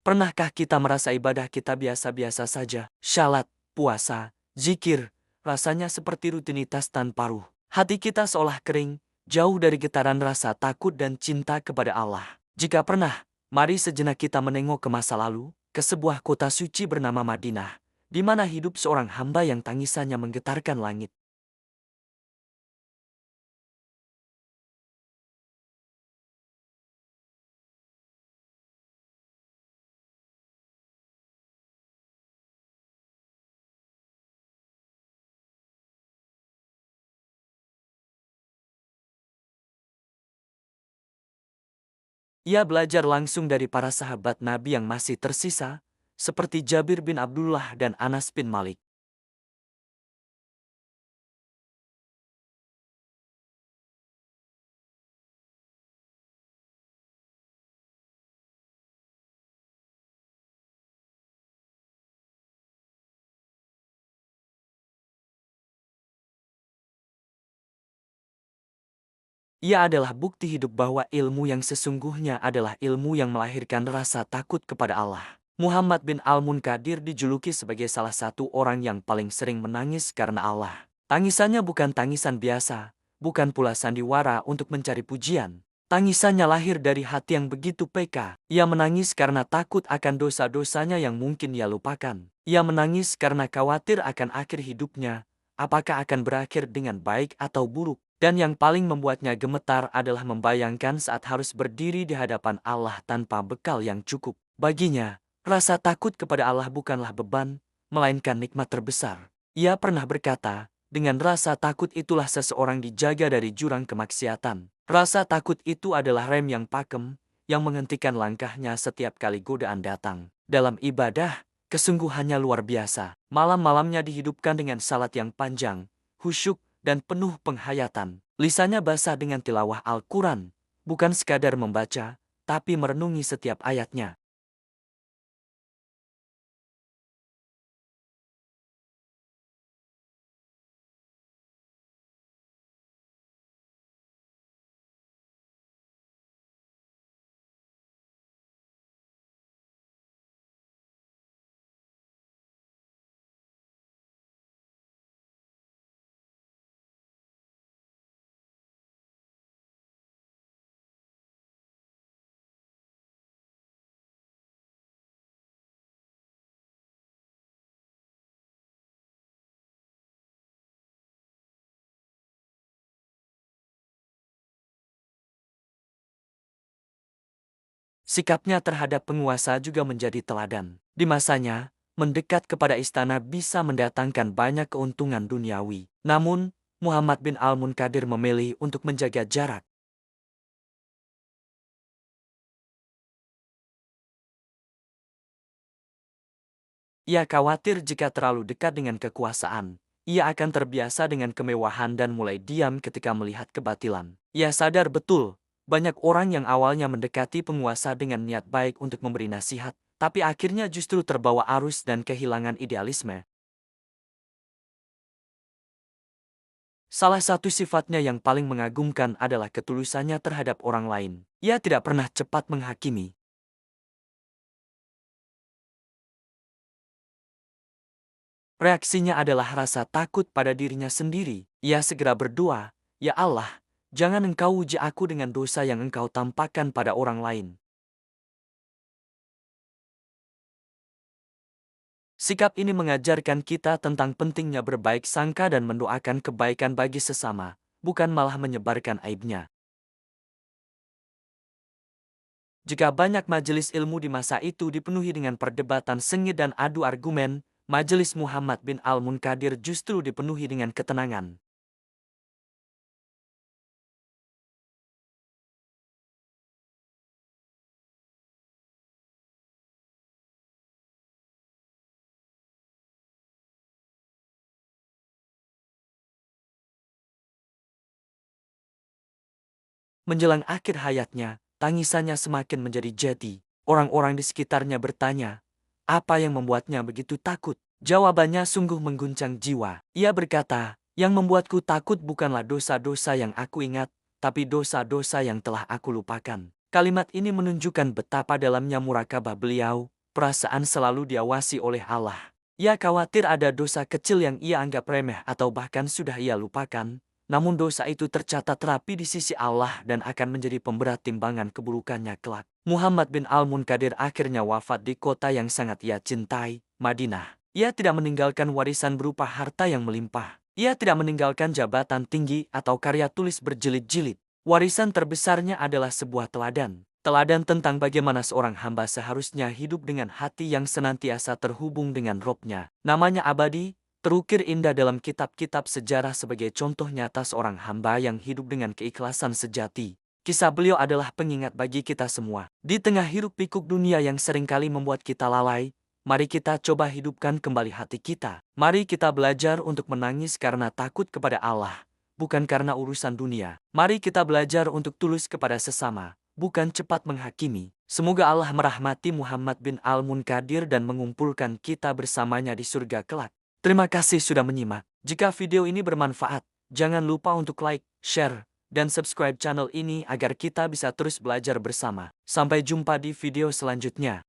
Pernahkah kita merasa ibadah kita biasa-biasa saja? Syalat, puasa, zikir, rasanya seperti rutinitas tanpa ruh. Hati kita seolah kering, jauh dari getaran rasa takut dan cinta kepada Allah. Jika pernah, mari sejenak kita menengok ke masa lalu, ke sebuah kota suci bernama Madinah, di mana hidup seorang hamba yang tangisannya menggetarkan langit. Ia belajar langsung dari para sahabat Nabi yang masih tersisa, seperti Jabir bin Abdullah dan Anas bin Malik. Ia adalah bukti hidup bahwa ilmu yang sesungguhnya adalah ilmu yang melahirkan rasa takut kepada Allah. Muhammad bin Al-Munkadir dijuluki sebagai salah satu orang yang paling sering menangis karena Allah. Tangisannya bukan tangisan biasa, bukan pula sandiwara untuk mencari pujian. Tangisannya lahir dari hati yang begitu peka. Ia menangis karena takut akan dosa-dosanya yang mungkin ia lupakan. Ia menangis karena khawatir akan akhir hidupnya, apakah akan berakhir dengan baik atau buruk. Dan yang paling membuatnya gemetar adalah membayangkan saat harus berdiri di hadapan Allah tanpa bekal yang cukup. Baginya, rasa takut kepada Allah bukanlah beban, melainkan nikmat terbesar. Ia pernah berkata, dengan rasa takut itulah seseorang dijaga dari jurang kemaksiatan. Rasa takut itu adalah rem yang pakem, yang menghentikan langkahnya setiap kali godaan datang. Dalam ibadah, kesungguhannya luar biasa. Malam-malamnya dihidupkan dengan salat yang panjang, khusyuk, dan penuh penghayatan. Lisannya basah dengan tilawah Al-Quran, bukan sekadar membaca, tapi merenungi setiap ayatnya. Sikapnya terhadap penguasa juga menjadi teladan. Di masanya, mendekat kepada istana bisa mendatangkan banyak keuntungan duniawi. Namun, Muhammad bin Al-Munkadir memilih untuk menjaga jarak. Ia khawatir jika terlalu dekat dengan kekuasaan, ia akan terbiasa dengan kemewahan dan mulai diam ketika melihat kebatilan. Ia sadar betul, banyak orang yang awalnya mendekati penguasa dengan niat baik untuk memberi nasihat, tapi akhirnya justru terbawa arus dan kehilangan idealisme. Salah satu sifatnya yang paling mengagumkan adalah ketulusannya terhadap orang lain. Ia tidak pernah cepat menghakimi. Reaksinya adalah rasa takut pada dirinya sendiri. Ia segera berdoa, "Ya Allah, jangan Engkau uji aku dengan dosa yang Engkau tampakkan pada orang lain." Sikap ini mengajarkan kita tentang pentingnya berbaik sangka dan mendoakan kebaikan bagi sesama, bukan malah menyebarkan aibnya. Jika banyak majelis ilmu di masa itu dipenuhi dengan perdebatan sengit dan adu argumen, majelis Muhammad bin Al-Munkadir justru dipenuhi dengan ketenangan. Menjelang akhir hayatnya, tangisannya semakin menjadi jati. Orang-orang di sekitarnya bertanya, apa yang membuatnya begitu takut? Jawabannya sungguh mengguncang jiwa. Ia berkata, yang membuatku takut bukanlah dosa-dosa yang aku ingat, tapi dosa-dosa yang telah aku lupakan. Kalimat ini menunjukkan betapa dalamnya murakabah beliau, perasaan selalu diawasi oleh Allah. Ia khawatir ada dosa kecil yang ia anggap remeh atau bahkan sudah ia lupakan, namun dosa itu tercatat rapi di sisi Allah dan akan menjadi pemberat timbangan keburukannya kelak. Muhammad bin Al-Munkadir akhirnya wafat di kota yang sangat ia cintai, Madinah. Ia tidak meninggalkan warisan berupa harta yang melimpah. Ia tidak meninggalkan jabatan tinggi atau karya tulis berjilid-jilid. Warisan terbesarnya adalah sebuah teladan. Teladan tentang bagaimana seorang hamba seharusnya hidup dengan hati yang senantiasa terhubung dengan Robnya. Namanya abadi, terukir indah dalam kitab-kitab sejarah sebagai contoh nyata seorang hamba yang hidup dengan keikhlasan sejati. Kisah beliau adalah pengingat bagi kita semua. Di tengah hiruk-pikuk dunia yang seringkali membuat kita lalai, mari kita coba hidupkan kembali hati kita. Mari kita belajar untuk menangis karena takut kepada Allah, bukan karena urusan dunia. Mari kita belajar untuk tulus kepada sesama, bukan cepat menghakimi. Semoga Allah merahmati Muhammad bin Al-Munkadir dan mengumpulkan kita bersamanya di surga kelak. Terima kasih sudah menyimak. Jika video ini bermanfaat, jangan lupa untuk like, share, dan subscribe channel ini agar kita bisa terus belajar bersama. Sampai jumpa di video selanjutnya.